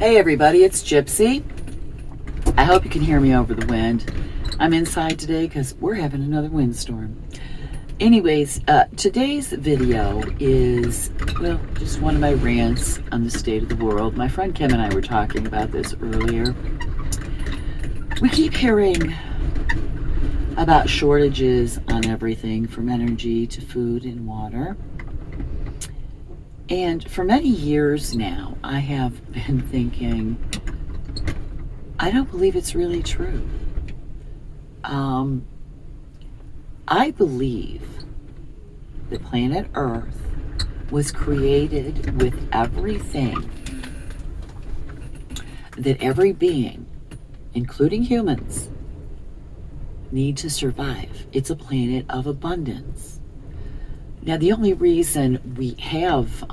Hey everybody, it's Gypsy. I hope you can hear me over the wind. I'm inside today because we're having another windstorm. Anyways, today's video is, well, just one of my rants on the state of the world. My friend Kim and I were talking about this earlier. We keep hearing about shortages on everything from energy to food and water. And for many years now, I have been thinking, I don't believe it's really true. I believe that planet Earth was created with everything that every being, including humans, need to survive. It's a planet of abundance. Now, the only reason we have,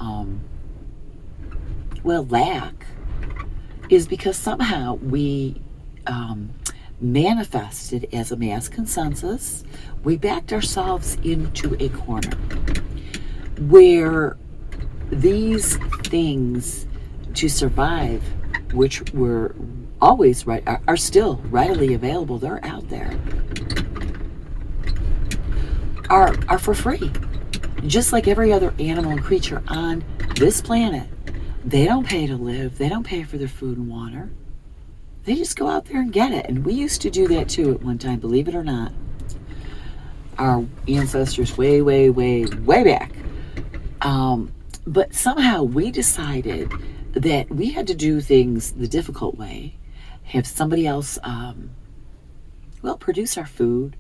lack is because somehow we manifested as a mass consensus. We backed ourselves into a corner where these things to survive, which were always right, are still readily available, they're out there, are for free. Just like every other animal and creature on this planet, they don't pay to live. They don't pay for their food and water. They just go out there and get it. And we used to do that too at one time, believe it or not. Our ancestors way back. But somehow we decided that we had to do things the difficult way, have somebody else, produce our food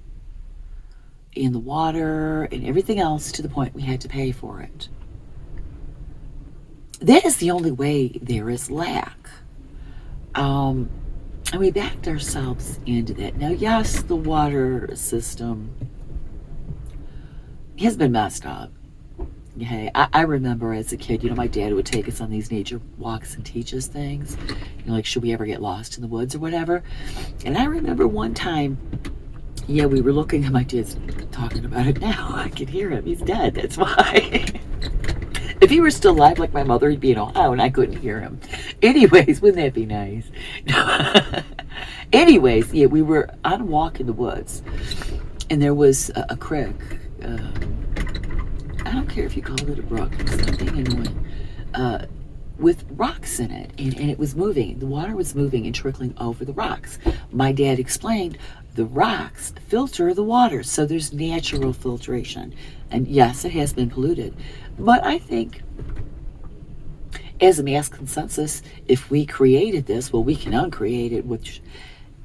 and the water and everything else to the point we had to pay for it. That is the only way there is lack. And we backed ourselves into that. Now, yes, the water system has been messed up. Okay, I remember as a kid, my dad would take us on these nature walks and teach us things. Like, should we ever get lost in the woods or whatever? And I remember one time, we were looking at my dad's talking about it now. I could hear him. He's dead. That's why. If he were still alive like my mother, he'd be in Ohio and I couldn't hear him. Anyways, wouldn't that be nice? Anyways, we were on a walk in the woods and there was a creek. I don't care if you call it a brook. It's not being annoying. With rocks in it, and it was moving. The water was moving and trickling over the rocks. My dad explained the rocks filter the water, so there's natural filtration. And yes, it has been polluted. But I think, as a mass consensus, if we created this, we can uncreate it, which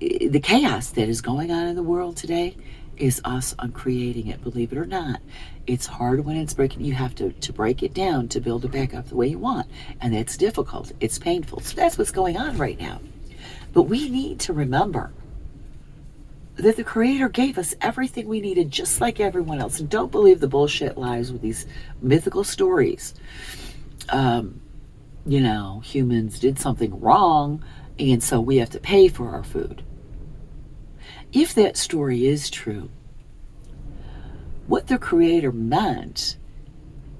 the chaos that is going on in the world today is us uncreating it, believe it or not. It's hard when it's breaking. You have to break it down to build it back up the way you want. And that's difficult. It's painful. So that's what's going on right now. But we need to remember that the Creator gave us everything we needed, just like everyone else. And don't believe the bullshit lies with these mythical stories. Humans did something wrong, and so we have to pay for our food. If that story is true, what the Creator meant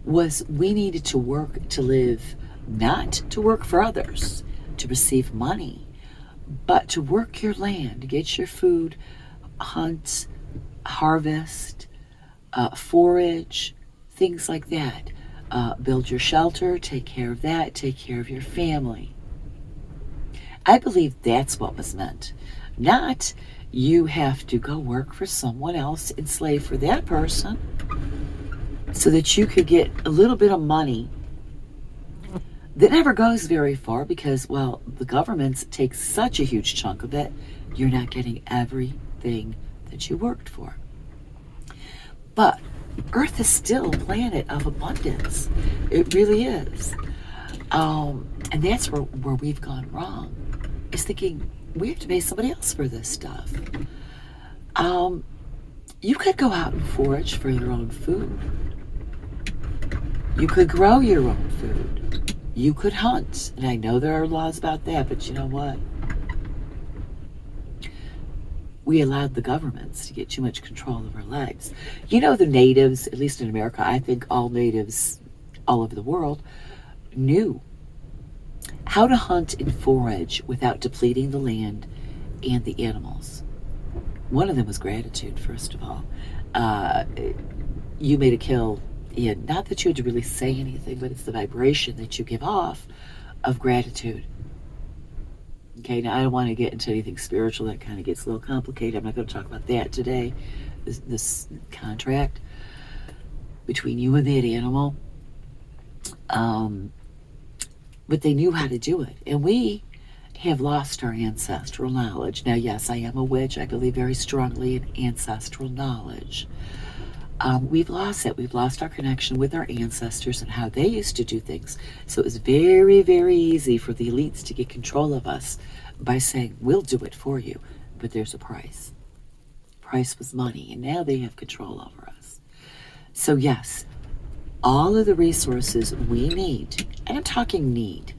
was we needed to work to live, not to work for others, to receive money, but to work your land, get your food, hunt, harvest, forage, things like that. Build your shelter, take care of that, take care of your family. I believe that's what was meant. Not you have to go work for someone else and slave for that person so that you could get a little bit of money that never goes very far because, the governments take such a huge chunk of it, you're not getting everything that you worked for. But Earth is still a planet of abundance. It really is. And that's where we've gone wrong, is thinking we have to pay somebody else for this stuff. You could go out and forage for your own food. You could grow your own food. You could hunt. And I know there are laws about that, but you know what? We allowed the governments to get too much control of our lives. The natives, at least in America, I think all natives all over the world knew How to hunt and forage without depleting the land and the animals. One of them was gratitude, first of all. Uh, you made a kill, and not that you had to really say anything, but it's the vibration that you give off of gratitude. Okay, now I don't want to get into anything spiritual. That kind of gets a little complicated. I'm not going to talk about that today. This contract between you and that animal. But they knew how to do it. And we have lost our ancestral knowledge. Now, yes, I am a witch. I believe very strongly in ancestral knowledge. We've lost it. We've lost our connection with our ancestors and how they used to do things. So it was very, very easy for the elites to get control of us by saying, we'll do it for you, but there's a price. Price was money, and now they have control over us. So yes, all of the resources we need, and I'm talking need,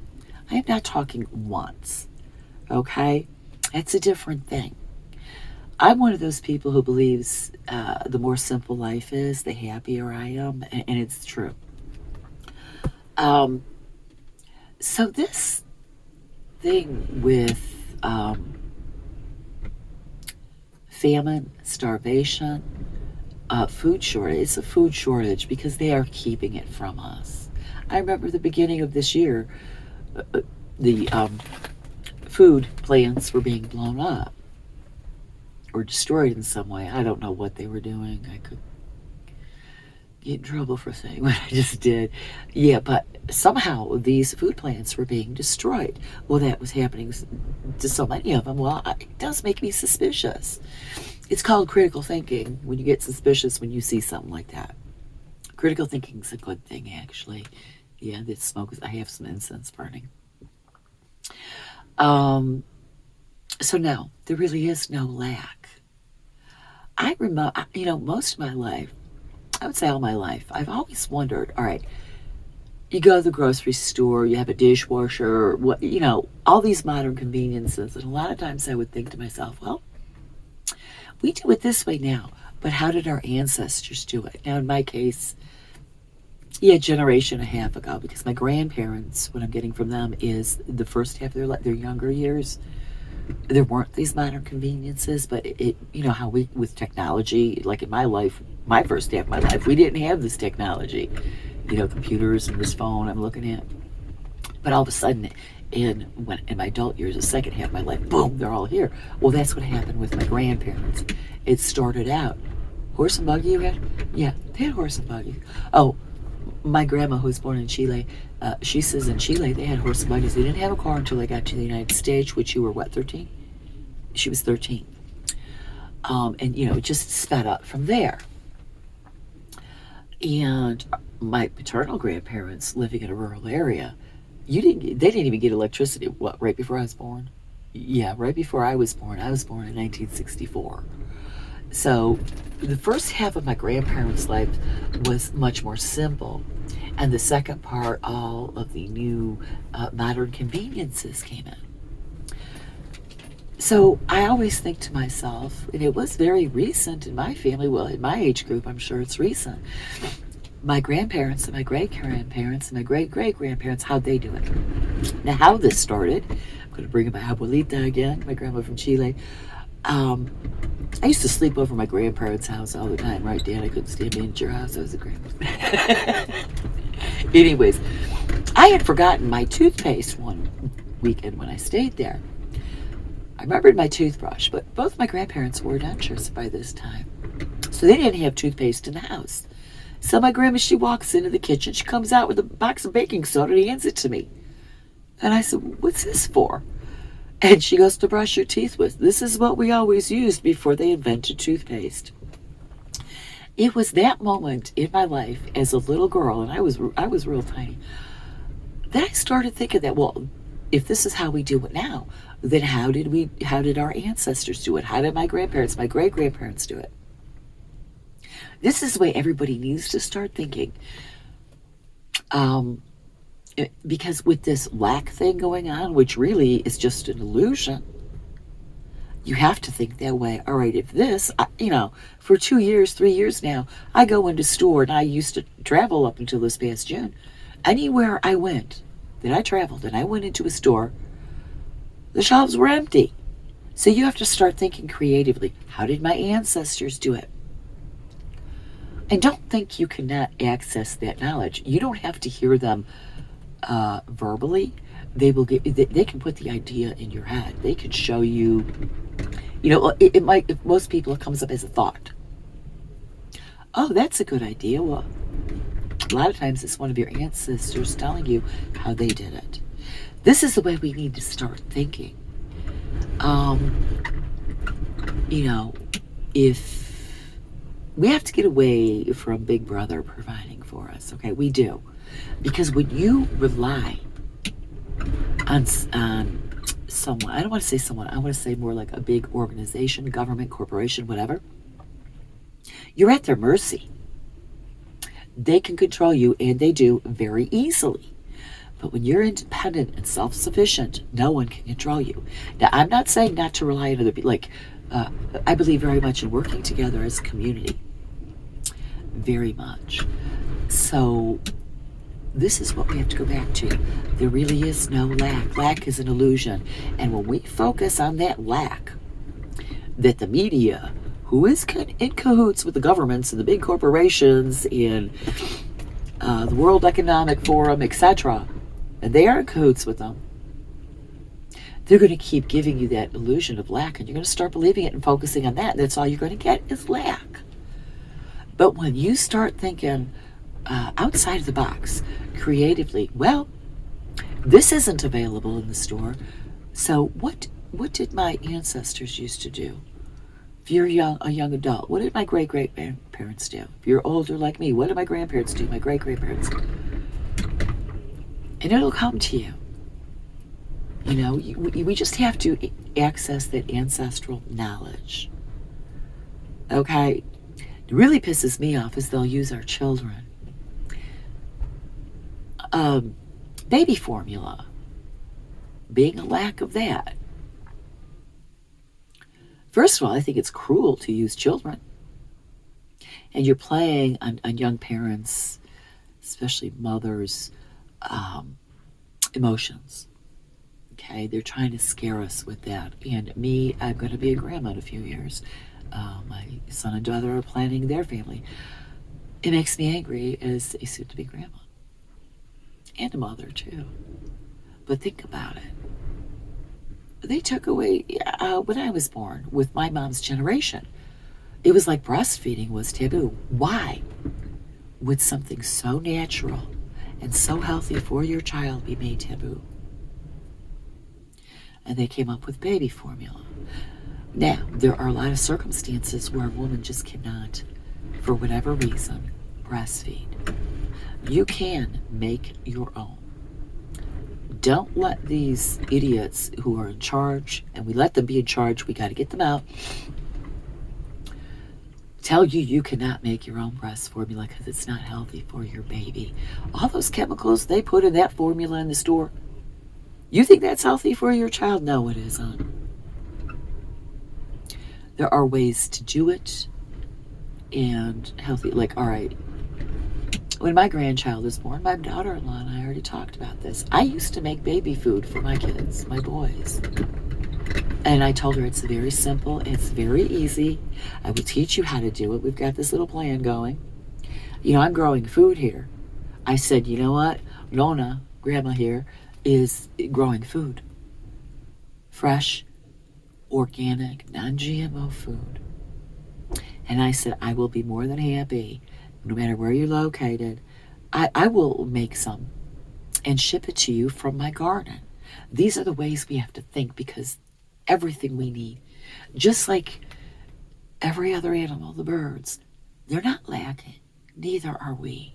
I am not talking wants, okay? That's a different thing. I'm one of those people who believes the more simple life is, the happier I am, and it's true. Um, so this thing with famine, starvation, food shortage, it's a food shortage because they are keeping it from us. I remember the beginning of this year, the food plants were being blown up or destroyed in some way. I don't know what they were doing. I could get in trouble for saying what I just did. Yeah, but somehow these food plants were being destroyed. Well, that was happening to so many of them. Well, it does make me suspicious. It's called critical thinking when you get suspicious when you see something like that. Critical thinking is a good thing, actually. Yeah, this smoke I have some incense burning. So no, there really is no lack. I remember, most of my life, I would say all my life, I've always wondered, all right, you go to the grocery store, you have a dishwasher, all these modern conveniences. And a lot of times I would think to myself, well, we do it this way now, but how did our ancestors do it? Now, in my case, a generation and a half ago, because my grandparents, what I'm getting from them is the first half of their younger years, there weren't these modern conveniences, but how we, with technology, like in my life, my first half of my life, we didn't have this technology, computers and this phone I'm looking at. But all of a sudden, in my adult years, the second half of my life, boom, they're all here. Well, that's what happened with my grandparents. It started out, horse and buggy you had? Yeah, they had horse and buggy. Oh, my grandma, who was born in Chile, she says in Chile they had horse and buggies. They didn't have a car until they got to the United States, which you were, what, 13? She was 13. And, it just sped up from there. And my paternal grandparents living in a rural area, they didn't even get electricity, what, right before I was born? Yeah, right before I was born. I was born in 1964. So the first half of my grandparents' life was much more simple. And the second part, all of the new modern conveniences came in. So I always think to myself, and it was very recent in my family, well, in my age group, I'm sure it's recent. My grandparents and my great-grandparents and my great-great-grandparents, how'd they do it? Now, how this started, I'm going to bring in my abuelita again, my grandma from Chile. I used to sleep over my grandparents' house all the time, right, Dan? I couldn't stand being at your house. I was a grandma. Anyways, I had forgotten my toothpaste one weekend when I stayed there. I remembered my toothbrush, but both my grandparents wore dentures by this time. So they didn't have toothpaste in the house. So my grandma, she walks into the kitchen. She comes out with a box of baking soda and hands it to me. And I said, what's this for? And she goes, to brush your teeth with. This is what we always used before they invented toothpaste. It was that moment in my life as a little girl, and I was real tiny, that I started thinking that, well, if this is how we do it now, then how did our ancestors do it? How did my grandparents, my great-grandparents do it? This is the way everybody needs to start thinking. Because with this lack thing going on, which really is just an illusion, you have to think that way. All right, if this, for 2 years, 3 years now, I go into store, and I used to travel up until this past June. Anywhere I went, that I traveled and I went into a store, the shelves were empty. So you have to start thinking creatively. How did my ancestors do it? And don't think you cannot access that knowledge. You don't have to hear them verbally. They can put the idea in your head. They can show you, it might, if most people, it comes up as a thought. Oh, that's a good idea. Well, a lot of times it's one of your ancestors telling you how they did it. This is the way we need to start thinking. If we have to get away from Big Brother providing for us, okay, we do. Because when you rely on someone, I don't want to say someone, I want to say more like a big organization, government, corporation, whatever, you're at their mercy. They can control you, and they do very easily. But when you're independent and self-sufficient, no one can control you. Now, I'm not saying not to rely on other people. I believe very much in working together as a community. Very much. So this is what we have to go back to. There really is no lack. Lack is an illusion. And when we focus on that lack, that the media, who is in cahoots with the governments and the big corporations and the World Economic Forum, etc., and they are in cahoots with them, they're going to keep giving you that illusion of lack, and you're going to start believing it and focusing on that. And that's all you're going to get is lack. But when you start thinking outside of the box, creatively, well, this isn't available in the store, so what did my ancestors used to do? If you're a young adult, what did my great-great-grandparents do? If you're older like me, what did my grandparents do? My great-grandparents do? And it'll come to you. We just have to access that ancestral knowledge. Okay? It really pisses me off is they'll use our children. Baby formula. Being a lack of that. First of all, I think it's cruel to use children. And you're playing on young parents, especially mothers' emotions. Okay, they're trying to scare us with that. And me, I'm going to be a grandma in a few years. My son and daughter are planning their family. It makes me angry as a soon-to-be grandma. And a mother, too. But think about it. They took away, when I was born, with my mom's generation, it was like breastfeeding was taboo. Why would something so natural and so healthy for your child be made taboo? And they came up with baby formula. Now, there are a lot of circumstances where a woman just cannot, for whatever reason, breastfeed. You can make your own. Don't let these idiots who are in charge, and we let them be in charge, we got to get them out, tell you cannot make your own breast formula because it's not healthy for your baby. All those chemicals they put in that formula in the store, you think that's healthy for your child? No, it isn't. There are ways to do it and healthy. Like, all right, when my grandchild was born, my daughter-in-law and I already talked about this. I used to make baby food for my kids, my boys. And I told her it's very simple. It's very easy. I will teach you how to do it. We've got this little plan going. I'm growing food here. I said, you know what? Nona, grandma here, is growing food. Fresh, organic, non-GMO food. And I said, I will be more than happy, no matter where you're located, I will make some and ship it to you from my garden. These are the ways we have to think, because everything we need, just like every other animal, the birds, they're not lacking. Neither are we.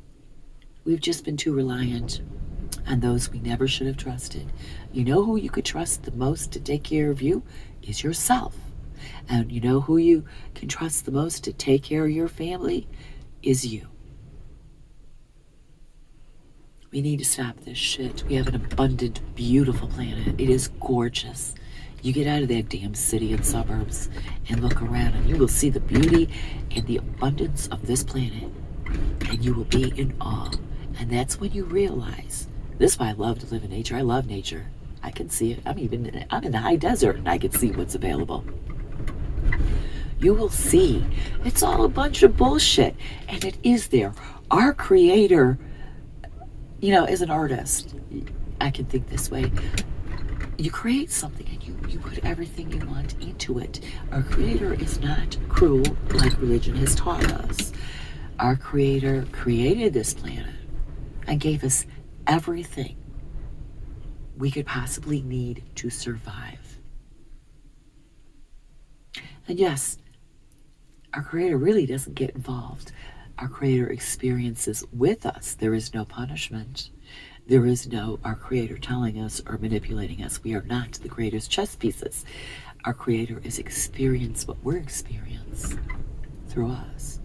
We've just been too reliant on those we never should have trusted. You know who you could trust the most to take care of you is yourself. And you know who you can trust the most to take care of your family is you. We need to stop this shit. We have an abundant, beautiful planet. It is gorgeous. You get out of that damn city and suburbs and look around, and you will see the beauty and the abundance of this planet, and you will be in awe. And that's when you realize This is why I love to live in nature. I love nature. I can see it. I'm in the high desert and I can see what's available. You will see it's all a bunch of bullshit, and it is there. Our creator, as an artist, I can think this way. You create something and you put everything you want into it. Our creator is not cruel like religion has taught us. Our creator created this planet and gave us everything we could possibly need to survive. And yes, our creator really doesn't get involved. Our creator experiences with us. There is no punishment. There is no our creator telling us or manipulating us. We are not the creator's chess pieces. Our creator is experience what we're experiencing through us.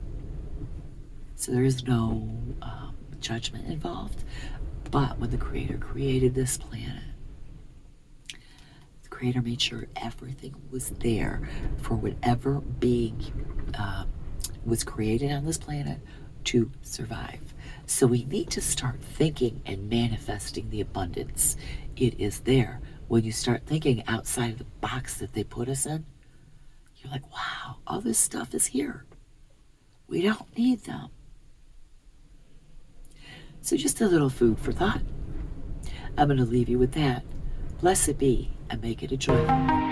So there is no judgment involved. But when the creator created this planet, the creator made sure everything was there for whatever being was created on this planet to survive. So we need to start thinking and manifesting the abundance. It is there. When you start thinking outside of the box that they put us in, you're like, wow, all this stuff is here. We don't need them. So just a little food for thought. I'm going to leave you with that. Blessed be and make it a joyful.